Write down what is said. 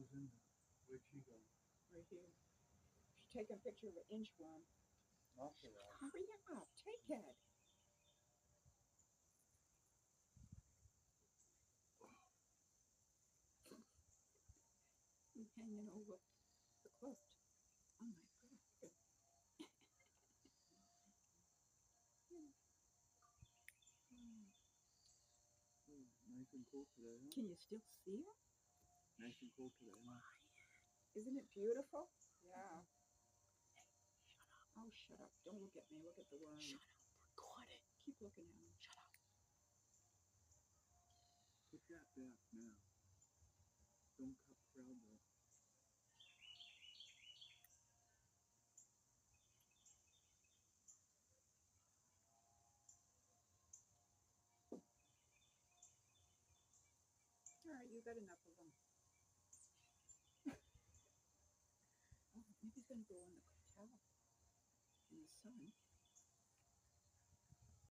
Who's in there? Where'd she go? Right here. She's taking a picture of an inchworm. Okay. Hurry up, take it. I'm hanging over the quilt. Oh my God. Oh, nice and cool today, huh? Can you still see it? Nice and cool today, huh? Isn't it beautiful? Yeah. Oh, shut up. Don't look at me. Look at the worm. Shut up. Record it. Keep looking at him. Shut up. Put that back now. Don't cut crowd though. All right, you got enough of them. Oh, maybe he's going to go in the towel in the sun.